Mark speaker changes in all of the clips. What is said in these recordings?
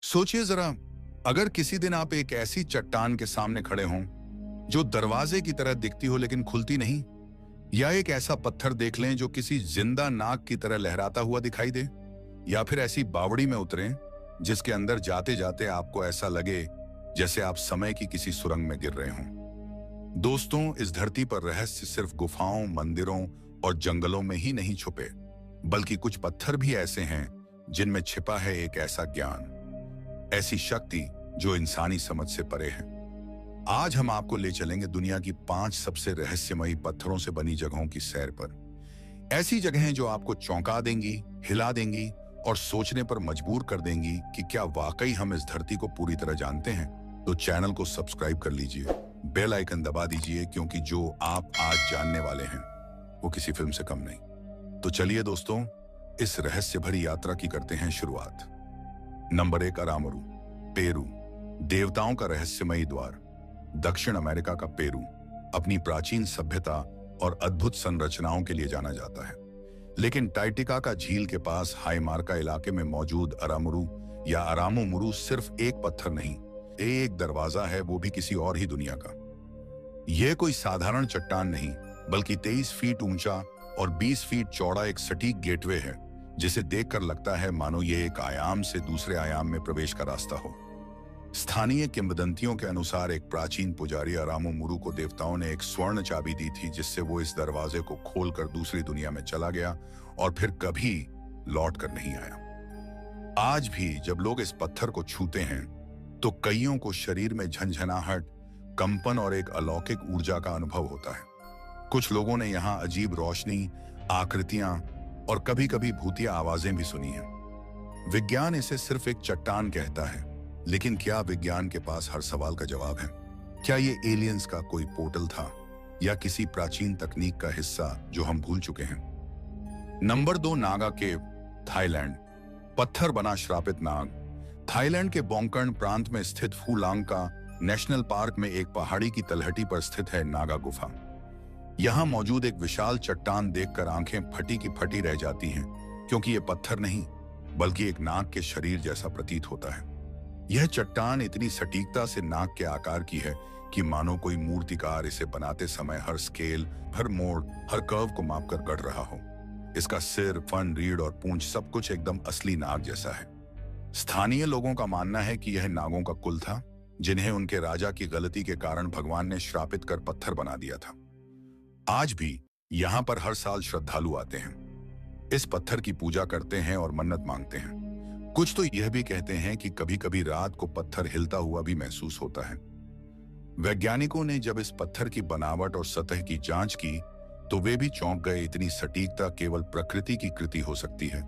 Speaker 1: सोचिए जरा, अगर किसी दिन आप एक ऐसी चट्टान के सामने खड़े हों जो दरवाजे की तरह दिखती हो लेकिन खुलती नहीं, या एक ऐसा पत्थर देख लें जो किसी जिंदा नाग की तरह लहराता हुआ दिखाई दे, या फिर ऐसी बावड़ी में उतरें जिसके अंदर जाते जाते आपको ऐसा लगे जैसे आप समय की किसी सुरंग में गिर रहे हों। दोस्तों, इस धरती पर रहस्य सिर्फ गुफाओं, मंदिरों और जंगलों में ही नहीं छुपे, बल्कि कुछ पत्थर भी ऐसे हैं जिनमें छिपा है एक ऐसा ज्ञान, ऐसी शक्ति जो इंसानी समझ से परे है। आज हम आपको ले चलेंगे दुनिया की 5 सबसे रहस्यमयी पत्थरों से बनी जगहों की सैर पर। ऐसी जगहें जो आपको चौंका देंगी, हिला देंगी और सोचने पर मजबूर कर देंगी कि क्या वाकई हम इस धरती को पूरी तरह जानते हैं। तो चैनल को सब्सक्राइब कर लीजिए, बेल आइकन दबा दीजिए, क्योंकि जो आप आज जानने वाले हैं वो किसी फिल्म से कम नहीं। तो चलिए दोस्तों, इस रहस्य भरी यात्रा की करते हैं शुरुआत। Number 1, Aramu Muru, Peru. देवताओं का रहस्यमयी द्वार। दक्षिण अमेरिका का पेरू अपनी प्राचीन सभ्यता और अद्भुत संरचनाओं के लिए जाना जाता है, लेकिन टाइटिकाका झील के पास हाईमार्का इलाके में मौजूद अरामरू या अरामोमुरू सिर्फ एक पत्थर नहीं, एक दरवाजा है, वो भी किसी और ही दुनिया का। यह कोई साधारण चट्टान नहीं, बल्कि 23 फीट ऊंचा और 20 फीट चौड़ा एक सटीक गेटवे है, जिसे देखकर लगता है मानो ये एक आयाम से दूसरे आयाम में प्रवेश का रास्ता हो। स्थानीय किंवदंतियों के अनुसार एक प्राचीन पुजारी अरामोमुरू को देवताओं ने एक स्वर्ण चाबी दी थी, जिससे वो इस दरवाजे को खोलकर दूसरी दुनिया में चला गया और फिर कभी लौट कर नहीं आया। आज भी जब लोग इस पत्थर को छूते हैं तो कईयों को शरीर में झंझनाहट, कंपन और एक अलौकिक ऊर्जा का अनुभव होता है। कुछ लोगों ने यहाँ अजीब रोशनी, आकृतियां और कभी-कभी भूतिया आवाजें भी सुनी हैं। विज्ञान इसे सिर्फ एक चट्टान कहता है, लेकिन क्या विज्ञान के पास हर सवाल का जवाब है? क्या ये एलियंस का कोई पोर्टल था या किसी प्राचीन तकनीक का हिस्सा जो हम भूल चुके हैं? नंबर 2, नागा केव, थाईलैंड। पत्थर बना श्रापित नाग। थाईलैंड के बोंगकर्न प्रांत में स्थित फूलांका नेशनल पार्क में एक पहाड़ी की तलहटी पर स्थित है नागा गुफा। यहां मौजूद एक विशाल चट्टान देखकर आंखें फटी की फटी रह जाती हैं, क्योंकि यह पत्थर नहीं बल्कि एक नाग के शरीर जैसा प्रतीत होता है। यह चट्टान इतनी सटीकता से नाग के आकार की है कि मानो कोई मूर्तिकार इसे बनाते समय हर स्केल, हर मोड़, हर कर्व को मापकर गढ़ रहा हो। इसका सिर, फन, रीढ़ और पूंछ सब कुछ एकदम असली नाग जैसा है। स्थानीय लोगों का मानना है कि यह नागों का कुल था, जिन्हें उनके राजा की गलती के कारण भगवान ने श्रापित कर पत्थर बना दिया था। आज भी यहाँ पर हर साल श्रद्धालु आते हैं, इस पत्थर की पूजा करते हैं और मन्नत मांगते हैं। कुछ तो यह भी कहते हैं कि कभी-कभी रात को पत्थर हिलता हुआ भी महसूस होता है। वैज्ञानिकों ने जब इस पत्थर की बनावट और सतह की जांच की तो वे भी चौंक गए। इतनी सटीकता केवल प्रकृति की कृति हो सकती है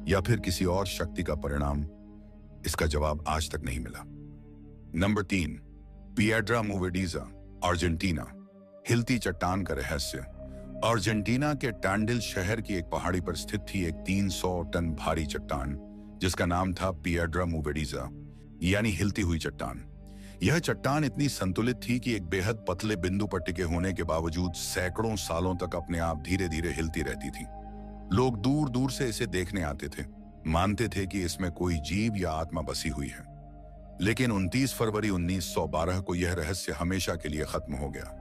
Speaker 1: या फिर किसी और शक्ति का परिणाम? इसका जवाब आज तक नहीं मिला। Number 3, Piedra Movediza, Argentina. हिलती चट्टान का रहस्य। अर्जेंटीना के टैंडिल शहर की एक पहाड़ी पर स्थित थी एक 300 टन भारी चट्टान, जिसका नाम था पिएड्रा मूवेडिजा, यानी हिलती हुई चट्टान। यह चट्टान इतनी संतुलित थी कि एक बेहद पतले बिंदु पर टिके होने के बावजूद सैकड़ों सालों तक अपने आप धीरे धीरे हिलती रहती थी। लोग दूर दूर से इसे देखने आते थे, मानते थे कि इसमें कोई जीव या आत्मा बसी हुई है। लेकिन 29 फरवरी 1912 को यह रहस्य हमेशा के लिए खत्म हो गया।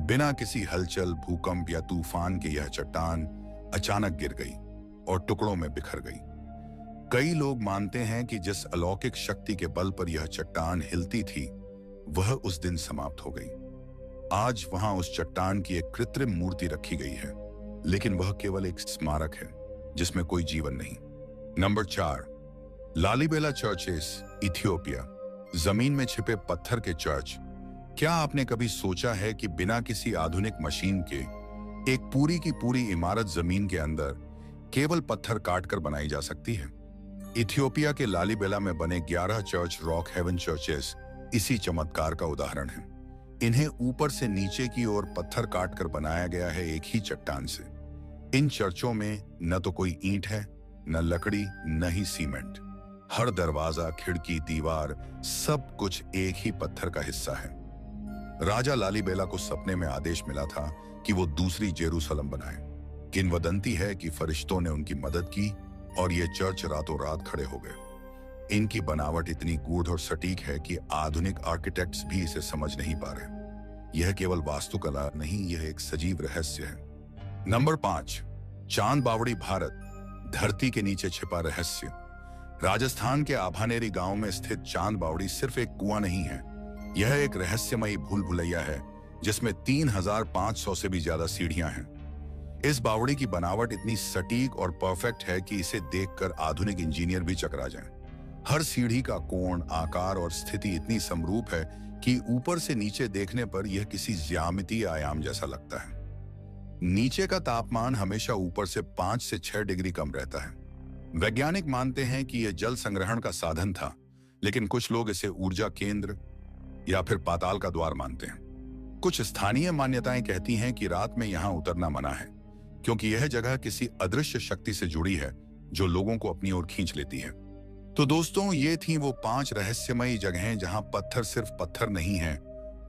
Speaker 1: बिना किसी हलचल, भूकंप या तूफान के यह चट्टान अचानक गिर गई और टुकड़ों में बिखर गई। कई लोग मानते हैं कि जिस अलौकिक शक्ति के बल पर यह चट्टान हिलती थी, वह उस दिन समाप्त हो गई। आज वहां उस चट्टान की एक कृत्रिम मूर्ति रखी गई है, लेकिन वह केवल एक स्मारक है जिसमें कोई जीवन नहीं। Number 4, Lalibela churches, Ethiopia. जमीन में छिपे पत्थर के चर्च। क्या आपने कभी सोचा है कि बिना किसी आधुनिक मशीन के एक पूरी की पूरी इमारत जमीन के अंदर केवल पत्थर काटकर बनाई जा सकती है? इथियोपिया के लालीबेला में बने 11 चर्च, रॉक हेवन चर्चेस, इसी चमत्कार का उदाहरण है। इन्हें ऊपर से नीचे की ओर पत्थर काटकर बनाया गया है एक ही चट्टान से। इन चर्चों में न तो कोई ईंट है, न लकड़ी, न ही सीमेंट। हर दरवाजा, खिड़की, दीवार, सब कुछ एक ही पत्थर का हिस्सा है। राजा लालीबेला को सपने में आदेश मिला था कि वो दूसरी जेरूसलम बनाए। किंवदंती है कि फरिश्तों ने उनकी मदद की और ये चर्च रातों रात खड़े हो गए। इनकी बनावट इतनी गूढ़ और सटीक है कि आधुनिक आर्किटेक्ट्स भी इसे समझ नहीं पा रहे। यह केवल वास्तुकला नहीं, यह एक सजीव रहस्य है। नंबर 5, चांद बावड़ी भारत, धरती के नीचे छिपा रहस्य। राजस्थान के आभानेरी गांव में स्थित चांद बावड़ी सिर्फ एक कुआं नहीं है, यह एक रहस्यमयी भूल भुलैया है जिसमें 3500 से भी ज्यादा सीढ़ियां हैं। इस बावड़ी की बनावट इतनी सटीक और परफेक्ट है कि इसे देखकर आधुनिक इंजीनियर भी चकरा जाएं। हर सीढ़ी का कोण, आकार और स्थिति इतनी समरूप है कि ऊपर से नीचे देखने पर यह किसी ज्यामितीय आयाम जैसा लगता है। नीचे का तापमान हमेशा ऊपर से 5 से 6 डिग्री कम रहता है। वैज्ञानिक मानते हैं कि यह जल संग्रहण का साधन था, लेकिन कुछ लोग इसे ऊर्जा केंद्र या फिर पाताल का द्वार मानते हैं। कुछ स्थानीय मान्यताएं कहती हैं कि रात में यहां उतरना मना है, क्योंकि यह जगह किसी अदृश्य शक्ति से जुड़ी है जो लोगों को अपनी ओर खींच लेती है। तो दोस्तों, ये थी वो 5 रहस्यमयी जगहें जहां पत्थर सिर्फ पत्थर नहीं है,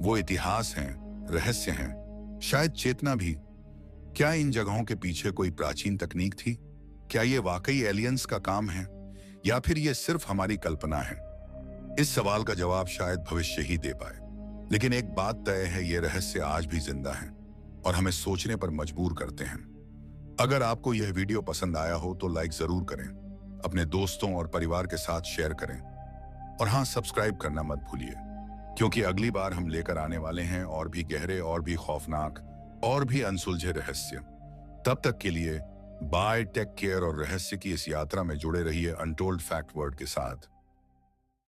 Speaker 1: वो इतिहास हैं, रहस्य हैं, शायद चेतना भी। क्या इन जगहों के पीछे कोई प्राचीन तकनीक थी? क्या ये वाकई एलियंस का काम है या फिर ये सिर्फ हमारी कल्पना है? इस सवाल का जवाब शायद भविष्य ही दे पाए, लेकिन एक बात तय है, ये रहस्य आज भी जिंदा है और हमें सोचने पर मजबूर करते हैं। अगर आपको यह वीडियो पसंद आया हो तो लाइक जरूर करें, अपने दोस्तों और परिवार के साथ शेयर करें और हाँ, सब्सक्राइब करना मत भूलिए, क्योंकि अगली बार हम लेकर आने वाले हैं और भी गहरे, और भी खौफनाक, और भी अनसुलझे रहस्य। तब तक के लिए बाय, टेक केयर और रहस्य की इस यात्रा में जुड़े रहिए अनटोल्ड फैक्ट वर्ल्ड के साथ।